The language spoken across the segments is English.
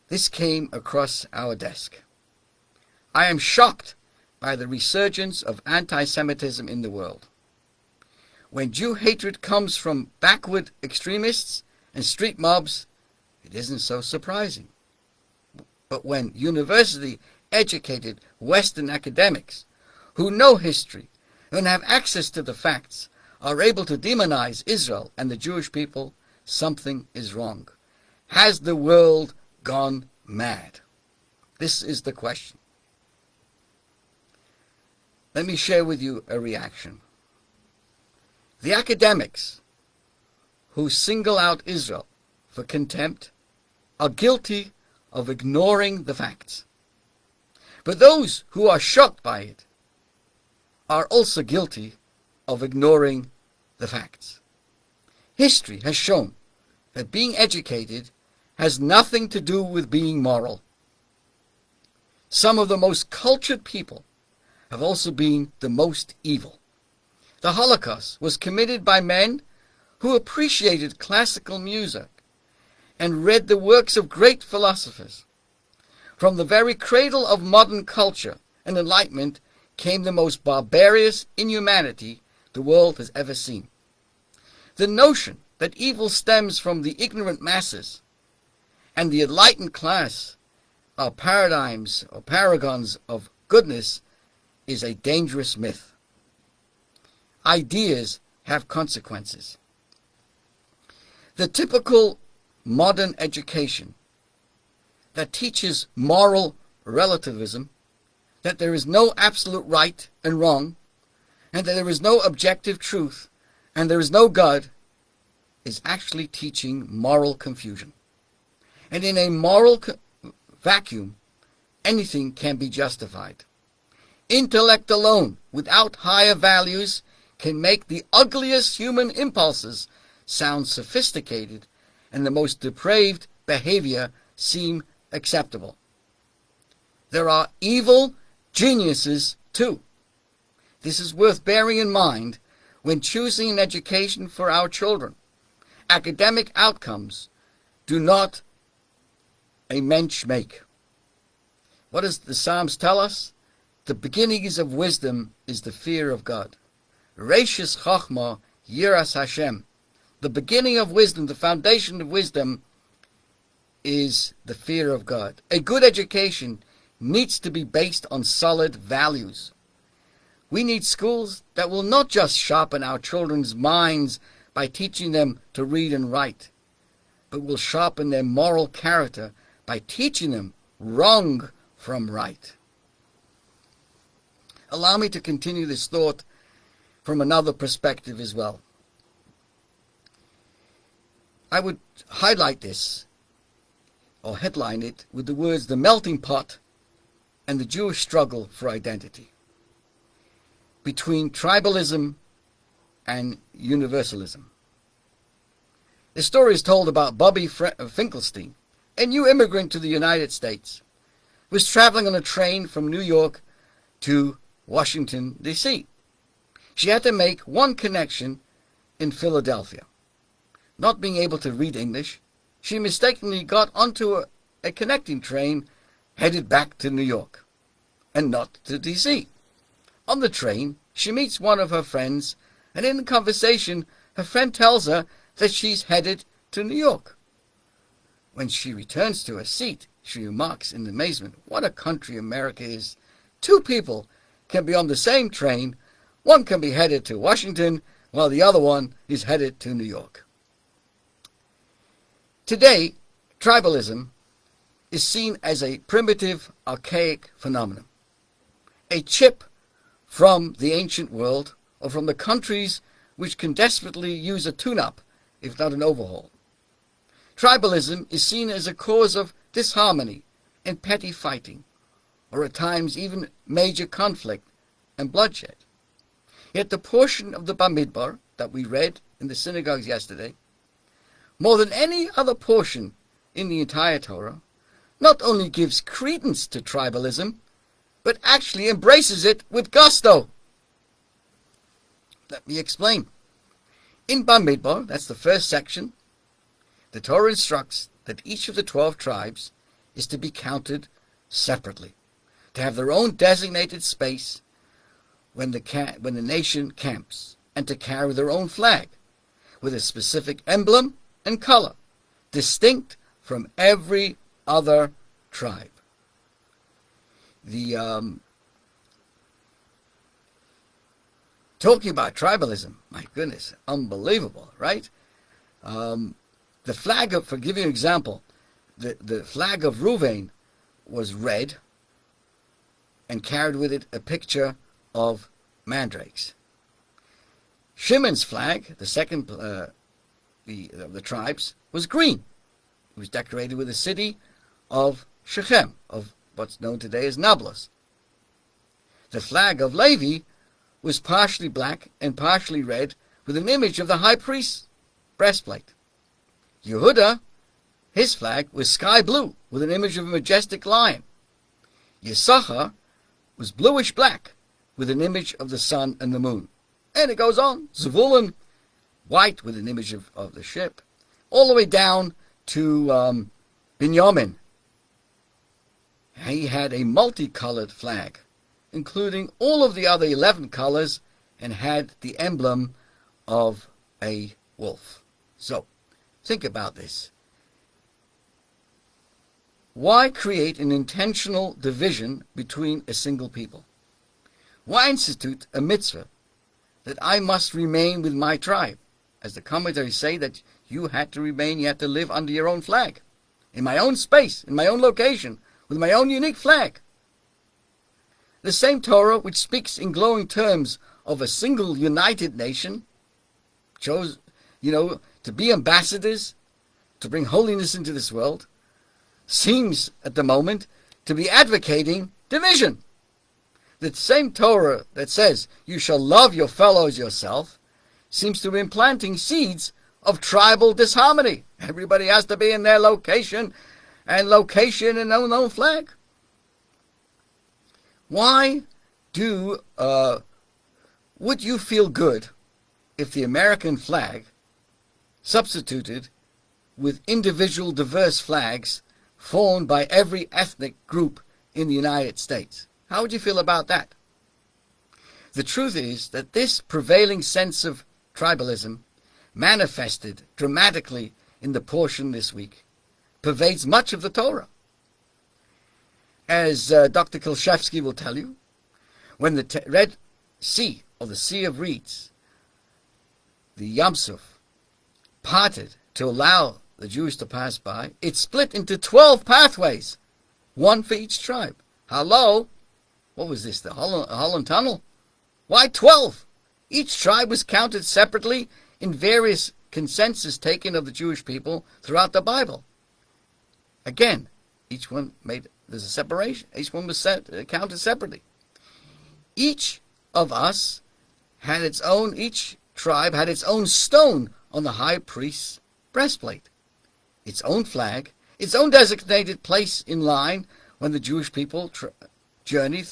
this came across our desk. I am shocked by the resurgence of anti-Semitism in the world. When Jew hatred comes from backward extremists and street mobs, it isn't so surprising. But when university-educated Western academics who know history and have access to the facts are able to demonize Israel and the Jewish people, something is wrong. Has the world gone mad? This is the question. Let me share with you a reaction. The academics who single out Israel for contempt are guilty of ignoring the facts. But those who are shocked by it are also guilty of ignoring the facts. History has shown that being educated has nothing to do with being moral. Some of the most cultured people have also been the most evil. The Holocaust was committed by men who appreciated classical music and read the works of great philosophers. From the very cradle of modern culture and enlightenment came the most barbarous inhumanity the world has ever seen. The notion that evil stems from the ignorant masses and the enlightened class are paradigms or paragons of goodness is a dangerous myth. Ideas have consequences. The typical modern education that teaches moral relativism, that there is no absolute right and wrong, and that there is no objective truth, and there is no God, is actually teaching moral confusion. And in a moral vacuum, anything can be justified. Intellect alone, without higher values, can make the ugliest human impulses sound sophisticated and the most depraved behavior seem acceptable. There are evil geniuses too. This is worth bearing in mind when choosing an education for our children. Academic outcomes do not a mensch make. What does the Psalms tell us? The beginnings of wisdom is the fear of God. Reishis Chochmah Yiras Hashem. The beginning of wisdom, the foundation of wisdom, is the fear of God. A good education needs to be based on solid values. We need schools that will not just sharpen our children's minds by teaching them to read and write, but will sharpen their moral character by teaching them wrong from right. Allow me to continue this thought from another perspective as well. I would highlight this, or headline it, with the words "the melting pot" and the Jewish struggle for identity, between tribalism and universalism. The story is told about Bobby Finkelstein, a new immigrant to the United States, who was traveling on a train from New York to Washington, D.C. She had to make one connection in Philadelphia. Not being able to read English, she mistakenly got onto a connecting train headed back to New York, and not to D.C. On the train, she meets one of her friends, and in the conversation, her friend tells her that she's headed to New York. When she returns to her seat, she remarks in amazement, "What a country America is. Two people can be on the same train. One can be headed to Washington, while the other one is headed to New York." Today, tribalism is seen as a primitive, archaic phenomenon, a chip from the ancient world or from the countries which can desperately use a tune-up, if not an overhaul. Tribalism is seen as a cause of disharmony and petty fighting, or at times even major conflict and bloodshed. Yet the portion of the Bamidbar that we read in the synagogues yesterday, more than any other portion in the entire Torah, not only gives credence to tribalism, but actually embraces it with gusto. Let me explain. In Bamidbar, that's the first section, the Torah instructs that each of the 12 tribes is to be counted separately, to have their own designated space when the nation camps, and to carry their own flag with a specific emblem and color, distinct from every other tribe. Talking about tribalism, my goodness, unbelievable, right? The flag of, for giving you an example, the flag of Reuven was red and carried with it a picture of mandrakes. Shimon's flag, the second of the tribes, was green. It was decorated with the city of Shechem, of what's known today as Nablus. The flag of Levi was partially black and partially red, with an image of the high priest's breastplate. Yehuda, his flag, was sky blue, with an image of a majestic lion. Yisachar was bluish black, with an image of the sun and the moon. And it goes on. Zevulun, white, with an image of the ship, all the way down to Binyamin. He had a multicolored flag, including all of the other 11 colors, and had the emblem of a wolf. So, think about this. Why create an intentional division between a single people? Why institute a mitzvah that I must remain with my tribe? As the commentaries say, that you had to remain, you had to live under your own flag, in my own space, in my own location, with my own unique flag. The same Torah which speaks in glowing terms of a single united nation, chose, to be ambassadors, to bring holiness into this world, seems at the moment to be advocating division. The same Torah that says you shall love your fellow as yourself seems to be implanting seeds of tribal disharmony. Everybody has to be in their location and own flag. Why would you feel good if the American flag substituted with individual diverse flags formed by every ethnic group in the United States? How would you feel about that? The truth is that this prevailing sense of tribalism, manifested dramatically in the portion this week, pervades much of the Torah. As Dr. Kolshevsky will tell you, when the Red Sea, or the Sea of Reeds, the Yam Suf, parted to allow the Jews to pass by, it split into 12 pathways, one for each tribe. Hello? What was this, the Holland Tunnel? Why 12? Each tribe was counted separately in various consensus taken of the Jewish people throughout the Bible. Again, there's a separation. Each one was counted separately. Each tribe had its own stone on the high priest's breastplate, its own flag, its own designated place in line when the Jewish people journeyed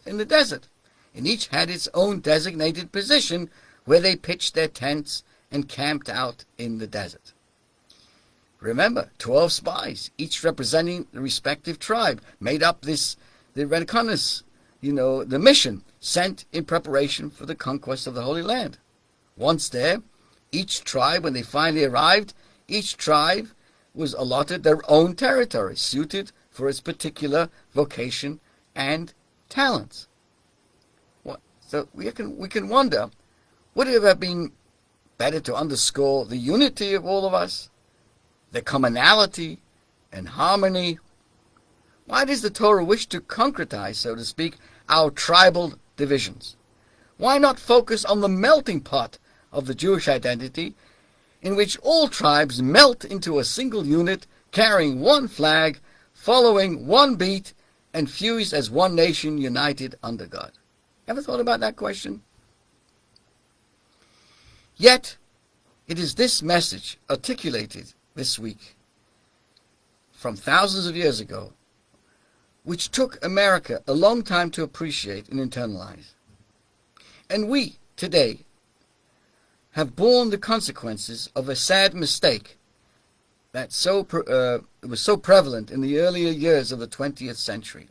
in the desert. And each had its own designated position where they pitched their tents and camped out in the desert. Remember, 12 spies, each representing the respective tribe, made up the reconnaissance, the mission sent in preparation for the conquest of the Holy Land. Once there, each tribe, when they finally arrived, each tribe was allotted their own territory, suited for its particular vocation and talents. So we can wonder, would it have been better to underscore the unity of all of us, the commonality and harmony? Why does the Torah wish to concretize, so to speak, our tribal divisions? Why not focus on the melting pot of the Jewish identity, in which all tribes melt into a single unit, carrying one flag, following one beat, and fused as one nation united under God? Ever thought about that question? Yet, it is this message articulated this week from thousands of years ago, which took America a long time to appreciate and internalize. And we, today, have borne the consequences of a sad mistake that was so prevalent in the earlier years of the 20th century.